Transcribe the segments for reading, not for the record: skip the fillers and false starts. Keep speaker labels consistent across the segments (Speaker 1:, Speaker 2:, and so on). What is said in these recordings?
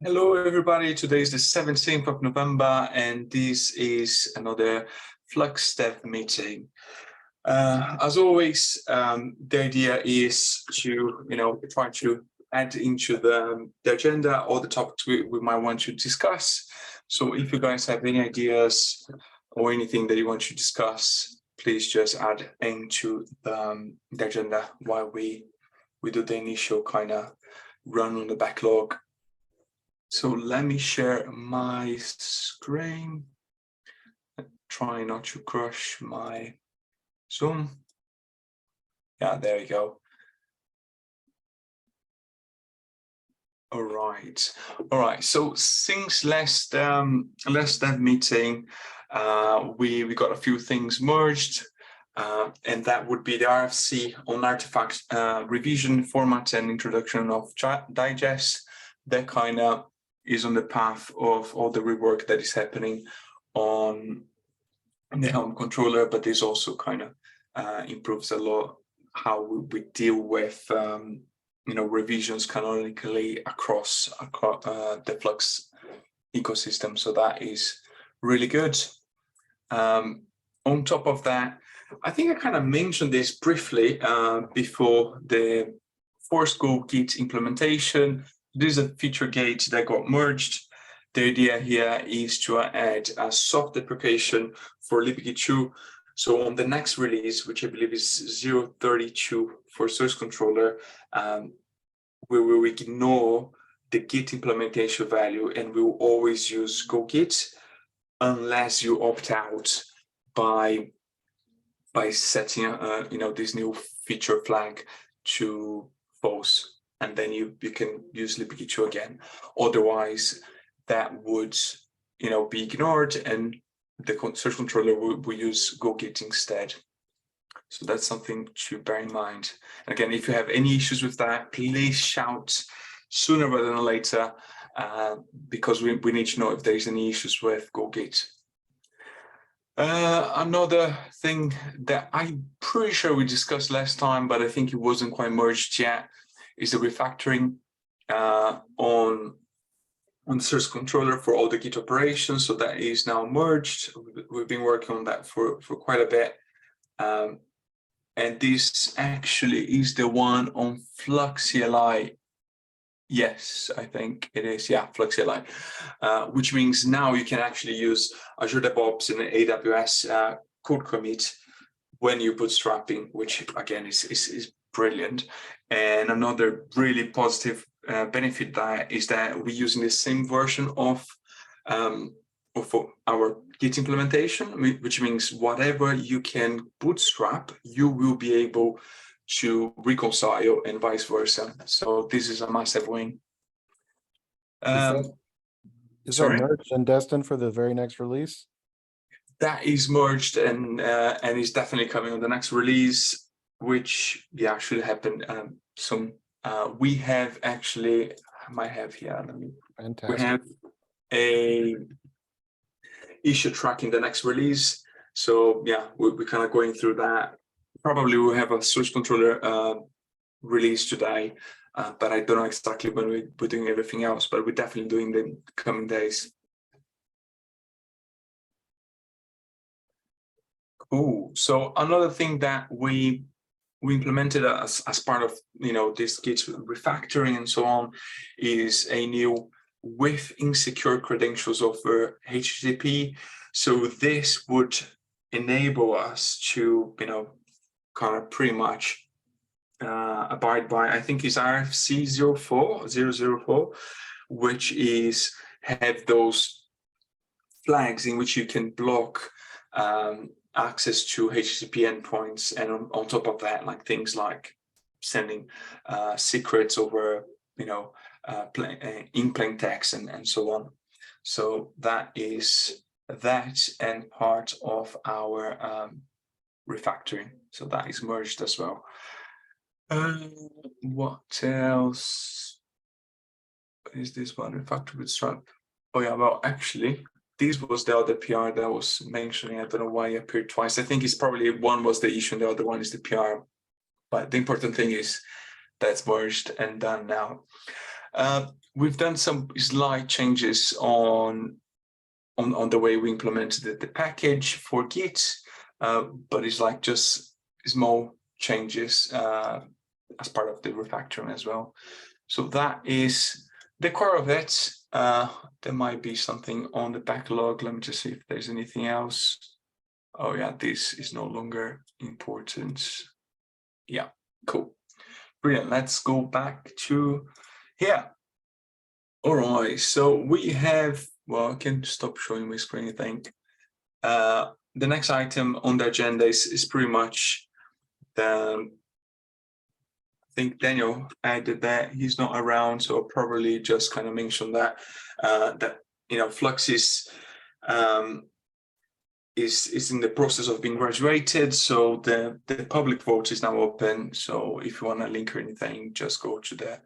Speaker 1: Hello, everybody. Today is the 17th of November, and this is another Flux Dev Meeting. As always, the idea is to, try to add into the agenda all the topics we might want to discuss. So if you guys have any ideas or anything that you want to discuss, please just add into the agenda while we do the initial kind of run on the backlog. So let me share my screen. Try not to crush my Zoom. Yeah, there you go. All right. So since last dev meeting, we got a few things merged, and that would be the RFC on artifact revision, format, and introduction of digest. That kind of is on the path of all the rework that is happening on the Helm controller, but this also kind of improves a lot how we deal with revisions canonically across the Flux ecosystem. So that is really good. On top of that, I think I kind of mentioned this briefly before the forced Go Git implementation. This is a feature gate that got merged. The idea here is to add a soft deprecation for libgit2. So on the next release, which I believe is 0.32 for source controller, we will ignore the Git implementation value, and we will always use Go Git unless you opt out by setting this new feature flag to false. And then you can use libgit2 again. Otherwise, that would be ignored, and the search controller will use Go Git instead. So that's something to bear in mind. Again, if you have any issues with that, please shout sooner rather than later, because we need to know if there's any issues with Go Git. Another thing that I'm pretty sure we discussed last time, but I think it wasn't quite merged yet, is the refactoring on the source controller for all the Git operations. So that is now merged. We've been working on that for quite a bit. And this actually is the one on Flux CLI. Yes, I think it is. Yeah, Flux CLI, which means now you can actually use Azure DevOps and AWS code commit when you're bootstrapping, which again is brilliant. And another really positive benefit is that we're using the same version of our Git implementation, which means whatever you can bootstrap, you will be able to reconcile and vice versa. So this is a massive win.
Speaker 2: Is that merged and destined for the very next release?
Speaker 1: That is merged and is definitely coming on the next release, which should happen soon. We have actually, I might have here.
Speaker 2: Fantastic.
Speaker 1: We have a issue tracking the next release. So yeah, we're kind of going through that. Probably we'll have a source controller release today, but I don't know exactly when we're doing everything else, but we're definitely doing the coming days. Cool. So another thing that we implemented as part of this Git refactoring and so on is a new with insecure credentials over HTTP. So this would enable us to kind of pretty much abide by, I think it's RFC 004, which is have those flags in which you can block access to HTTP endpoints, and on top of that, like things like sending secrets over, in plain text and so on. So that is that and part of our refactoring. So that is merged as well. What else is this one? Refactor bootstrap. Oh yeah, well actually, this was the other PR that I was mentioning. I don't know why it appeared twice. I think it's probably one was the issue and the other one is the PR. But the important thing is that's merged and done now. We've done some slight changes on the way we implemented the package for Git, but it's like just small changes as part of the refactoring as well. So that is the core of it. There might be something on the backlog. Let me just see if there's anything else. Oh yeah, this is no longer important. Yeah, cool. Brilliant. Let's go back to here. All right, so we have, well, I can stop showing my screen, I think. The next item on the agenda is pretty much the, I think Daniel added that he's not around, so I'll probably just kind of mention that, Flux is in the process of being graduated, so the public vote is now open. So if you want to link or anything, just go to the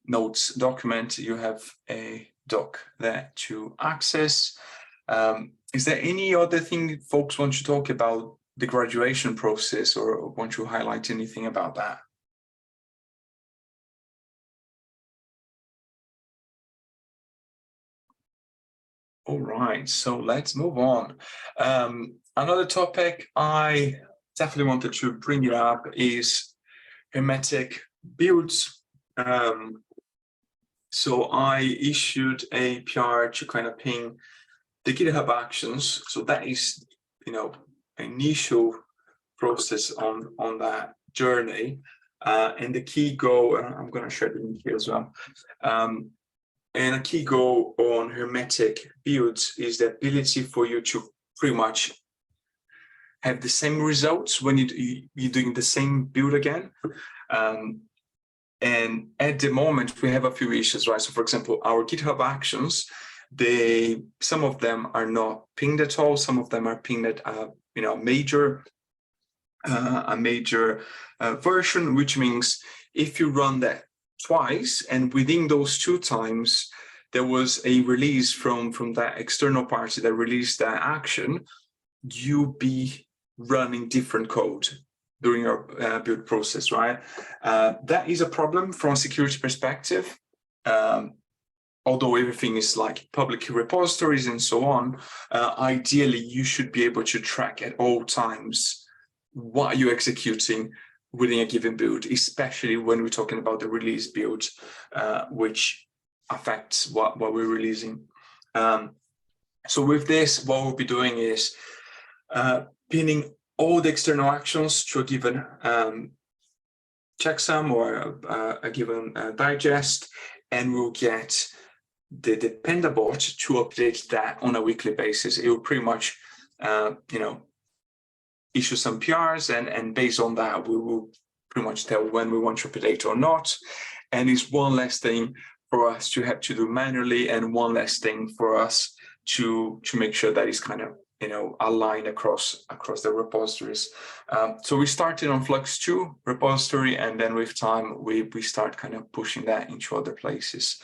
Speaker 1: notes document. You have a doc there to access. Is there any other thing folks want to talk about the graduation process, or want to highlight anything about that? All right, so let's move on. Another topic I definitely wanted to bring it up is hermetic builds. So I issued a PR to kind of ping the GitHub actions. So that is, initial process on that journey. And the key goal, I'm going to share the link here as well. And a key goal on hermetic builds is the ability for you to pretty much have the same results when you're doing the same build again. And at the moment, we have a few issues, right? So for example, our GitHub actions, some of them are not pinged at all. Some of them are pinged at a major version, which means if you run that twice, and within those 2 times, there was a release from that external party that released that action, you'll be running different code during your build process, right? That is a problem from a security perspective. Although everything is like public repositories and so on, ideally you should be able to track at all times what you're executing within a given build, especially when we're talking about the release build, which affects what we're releasing. So with this, what we'll be doing is pinning all the external actions to a given checksum or a given digest, and we'll get the Panda bot to update that on a weekly basis. It will pretty much, issue some PRs, and based on that, we will pretty much tell when we want to update or not. And it's one less thing for us to have to do manually, and one less thing for us to make sure that it's kind of aligned across the repositories. So we started on Flux 2 repository, and then with time we start kind of pushing that into other places.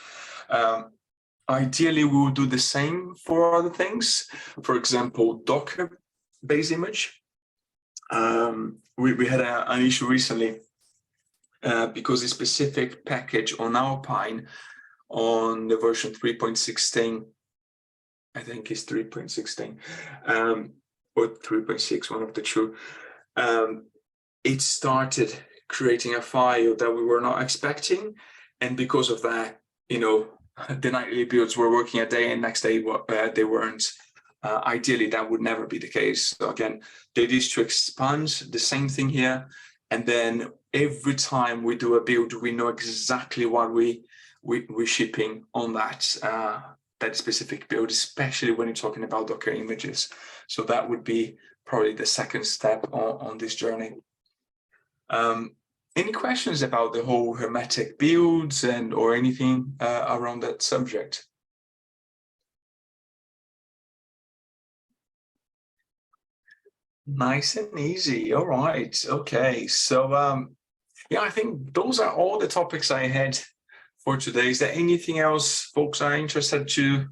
Speaker 1: Ideally, we will do the same for other things. For example, Docker base image. We had an issue recently because a specific package on Alpine on the version 3.16, I think it's 3.16, or 3.6, one of the two, it started creating a file that we were not expecting. And because of that, the nightly builds were working a day, and next day they weren't. Ideally, that would never be the case. So again, the idea is to expand the same thing here, and then every time we do a build, we know exactly what we're shipping on that specific build, especially when you're talking about Docker images. So that would be probably the second step on this journey. Any questions about the whole hermetic builds or anything around that subject? Nice and easy. All right. Okay. So yeah, I think those are all the topics I had for today. Is there anything else folks are interested to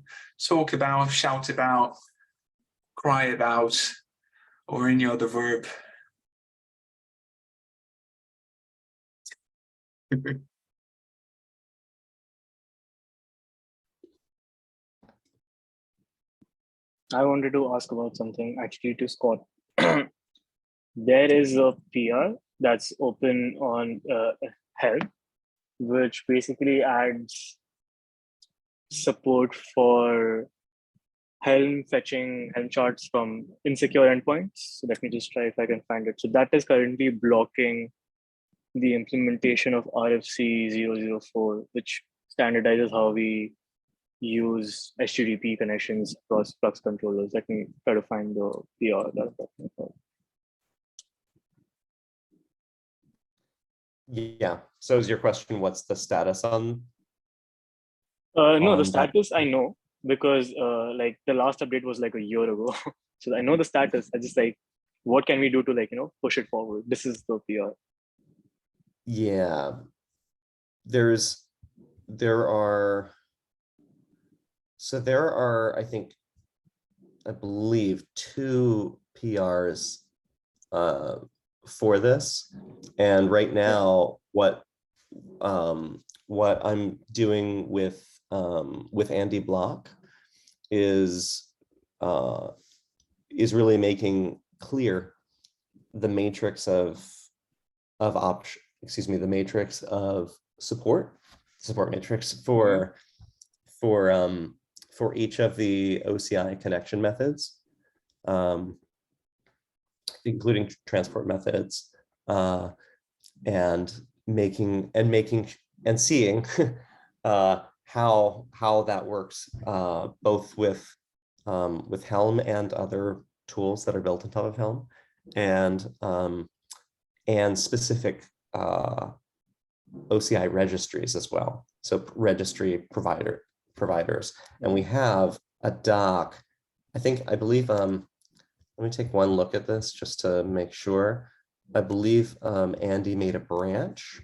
Speaker 1: talk about, shout about, cry about, or any other verb?
Speaker 3: I wanted to ask about something actually to Scott. There is a PR that's open on Helm, which basically adds support for Helm fetching Helm charts from insecure endpoints. So let me just try if I can find it. So that is currently blocking the implementation of RFC 004, which standardizes how we use HTTP connections across Flux controllers. Let me try to find the PR that I'm talking about.
Speaker 4: Yeah. So is your question, what's the status on?
Speaker 3: No, the status I know because like the last update was like a year ago. So I know the status. I just like, what can we do to like, push it forward? This is the PR.
Speaker 4: Yeah. There are, I believe 2 PRs for this. And right now, what I'm doing with Andy Block is really making clear the matrix of the matrix of support matrix for each of the OCI connection methods, including transport methods, and seeing how that works, both with Helm and other tools that are built on top of Helm, and specific OCI registries as well. So registry providers, and we have a doc. I believe. Let me take one look at this just to make sure. I believe Andy made a branch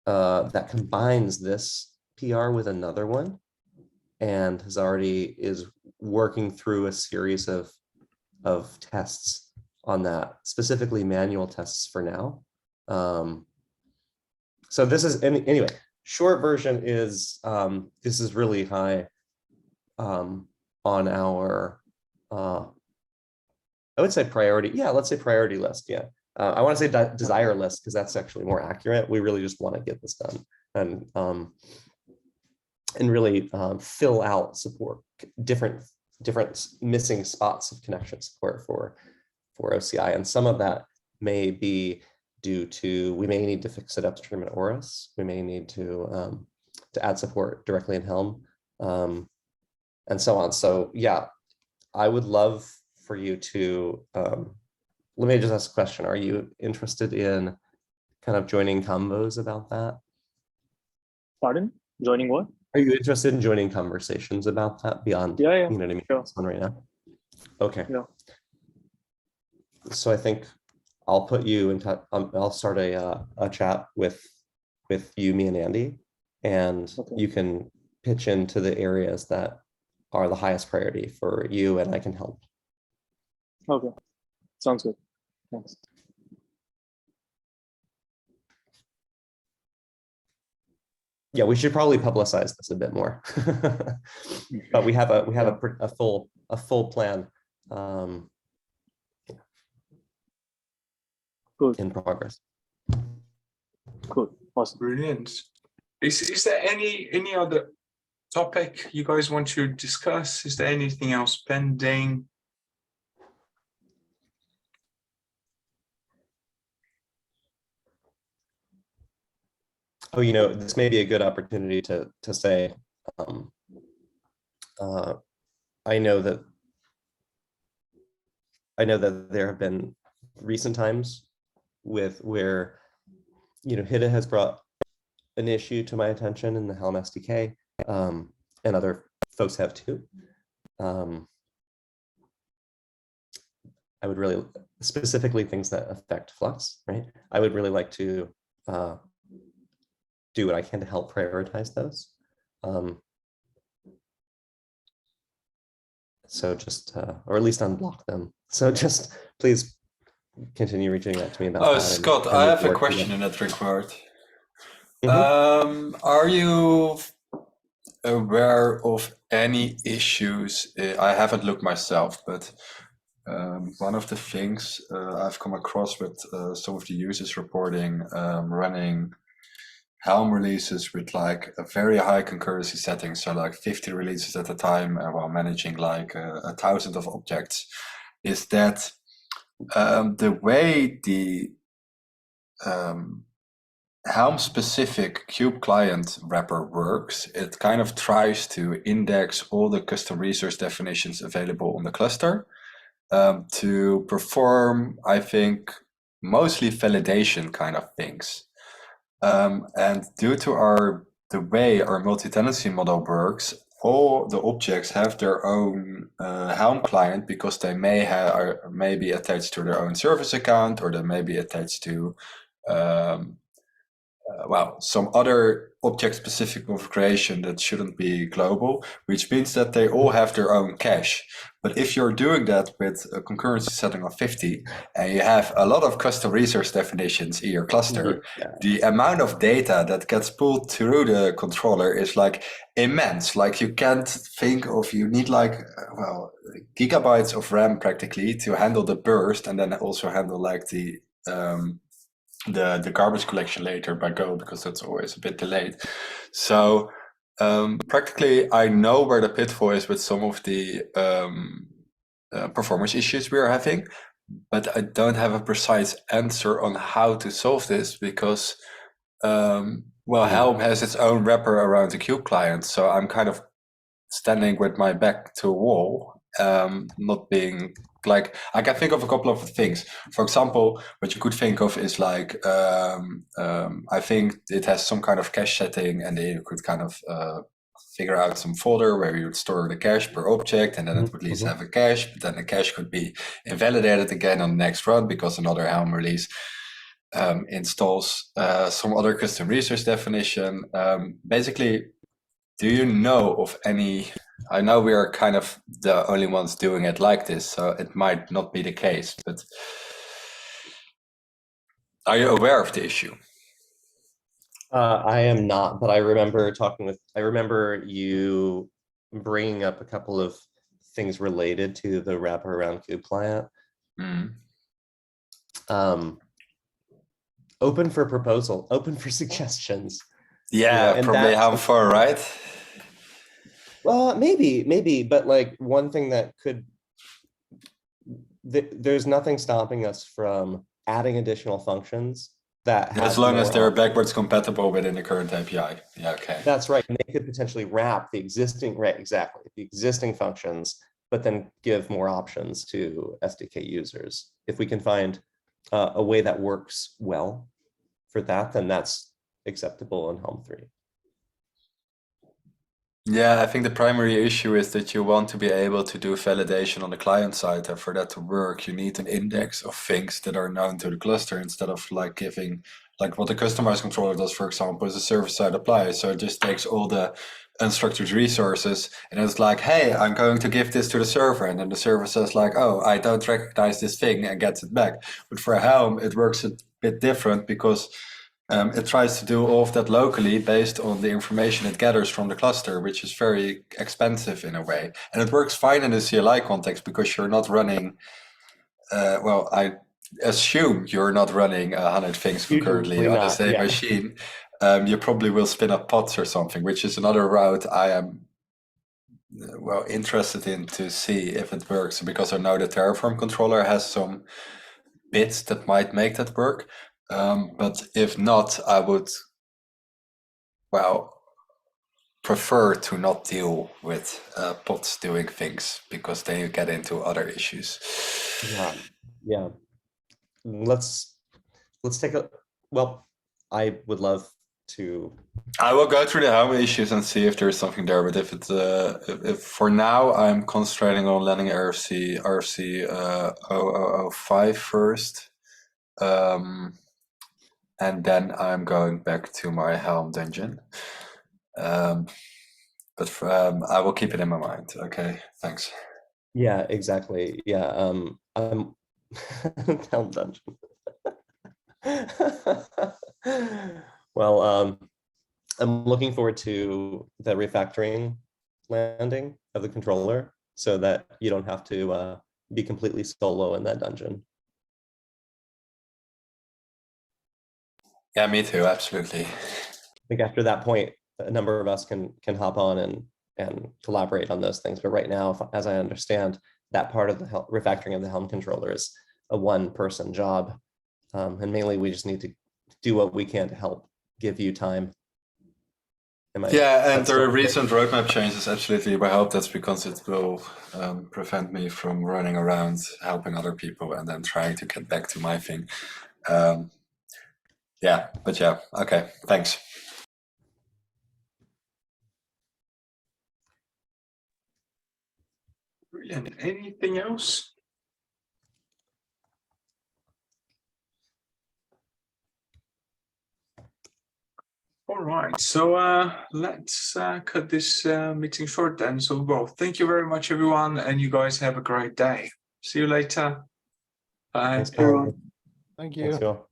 Speaker 4: that combines this PR with another one, and is working through a series of tests on that, specifically manual tests for now. So this is anyway. Short version is this is really high on our I would say priority. Yeah, let's say priority list. Yeah, I want to say desire list because that's actually more accurate. We really just want to get this done and really fill out support, different missing spots of connection support for OCI, and some of that may be due to we may need to fix it upstream in Oris. We may need to add support directly in Helm, and so on. So yeah, I would love for you to let me just ask a question. Are you interested in kind of joining combos about that?
Speaker 3: Pardon? Joining what?
Speaker 4: Are you interested in joining conversations about that beyond,
Speaker 3: Yeah.
Speaker 4: you know what I mean?
Speaker 3: Sure.
Speaker 4: This one right now. Okay.
Speaker 3: Yeah.
Speaker 4: So I think I'll put you in touch. I'll start a chat with you, me, and Andy, and you can pitch into the areas that are the highest priority for you, and I can help.
Speaker 3: Okay. Sounds good. Thanks.
Speaker 4: Yeah, we should probably publicize this a bit more, but we have a full plan in progress.
Speaker 3: Cool. Awesome.
Speaker 1: Brilliant. Is there any other topic you guys want to discuss? Is there anything else pending?
Speaker 4: Oh, this may be a good opportunity to say, I know that there have been recent times where HIDA has brought an issue to my attention in the Helm SDK, and other folks have too. I would really, specifically things that affect Flux, right? I would really like to do what I can to help prioritize those. So just, or at least unblock them. So just please continue reaching out to me about that.
Speaker 5: Scott, I have a question in that regard. Are you aware of any issues? I haven't looked myself, but one of the things I've come across with some of the users reporting running Helm releases with like a very high concurrency setting, so like 50 releases at a time, while managing like 1,000 of objects, is that the way the Helm specific kube client wrapper works, it kind of tries to index all the custom resource definitions available on the cluster to perform, I think, mostly validation kind of things. And due to the way our multi-tenancy model works, all the objects have their own Helm client because they may be attached to their own service account, or they may be attached to some other object-specific configuration that shouldn't be global, which means that they all have their own cache. But if you're doing that with a concurrency setting of 50, and you have a lot of custom resource definitions in your cluster, the amount of data that gets pulled through the controller is like immense. Like you can't think of, you need like, gigabytes of RAM practically to handle the burst, and then also handle like the garbage collection later by Go, because that's always a bit delayed. So practically, I know where the pitfall is with some of the performance issues we are having, but I don't have a precise answer on how to solve this because, Helm has its own wrapper around the Cube client, so I'm kind of standing with my back to a wall, not being like, I can think of a couple of things. For example, what you could think of is like, I think it has some kind of cache setting, and then you could kind of figure out some folder where you would store the cache per object, and then it would at least have a cache, but then the cache could be invalidated again on the next run because another Helm release installs some other custom resource definition. Basically, do you know of any? I know we are kind of the only ones doing it like this, so it might not be the case, but are you aware of the issue?
Speaker 4: I am not, but I remember you bringing up a couple of things related to the wrapper around Kube client. Open for proposal, open for suggestions.
Speaker 5: Yeah, probably how far, right?
Speaker 4: Well, maybe, but like one thing that could, there's nothing stopping us from adding additional functions that
Speaker 5: as long as they're backwards compatible within the current API. Yeah, okay.
Speaker 4: That's right. And they could potentially wrap the existing, the existing functions, but then give more options to SDK users. If we can find a way that works well for that, then that's acceptable in Helm 3.
Speaker 5: Yeah, I think the primary issue is that you want to be able to do validation on the client side, and for that to work, you need an index of things that are known to the cluster instead of like giving, like what the customized controller does, for example, is a server-side apply. So it just takes all the unstructured resources and it's like, hey, I'm going to give this to the server, and then the server says like, oh, I don't recognize this thing, and gets it back. But for Helm, it works a bit different because it tries to do all of that locally based on the information it gathers from the cluster, which is very expensive in a way. And it works fine in the CLI context because you're not running, I assume you're not running 100 things concurrently on the same machine. You probably will spin up pods or something, which is another route I am interested in to see if it works, because I know the Terraform controller has some bits that might make that work. But if not, I would, prefer to not deal with pods doing things, because then you get into other issues.
Speaker 4: Yeah. Let's take a, I would love to.
Speaker 5: I will go through the Helm issues and see if there's something there. But if for now I'm concentrating on landing RFC 0005 first. And then I'm going back to my Helm dungeon. But I will keep it in my mind. Okay, thanks.
Speaker 4: Yeah, exactly. Yeah, I'm Helm dungeon. Well, I'm looking forward to the refactoring landing of the controller so that you don't have to be completely solo in that dungeon.
Speaker 5: Yeah, me too, absolutely.
Speaker 4: I think after that point, a number of us can hop on and collaborate on those things. But right now, as I understand, that part of the refactoring of the Helm controller is a one-person job. And mainly we just need to do what we can to help give you time.
Speaker 5: Yeah, and the recent roadmap changes absolutely will help. That's because it will prevent me from running around helping other people and then trying to get back to my thing. Yeah, but yeah, okay, thanks.
Speaker 1: Brilliant. Anything else? All right, so let's cut this meeting short then. So, well, thank you very much, everyone, and you guys have a great day. See you later. Bye.
Speaker 4: Thanks, everyone.
Speaker 2: Thank
Speaker 4: Thanks,
Speaker 2: you.
Speaker 4: you all.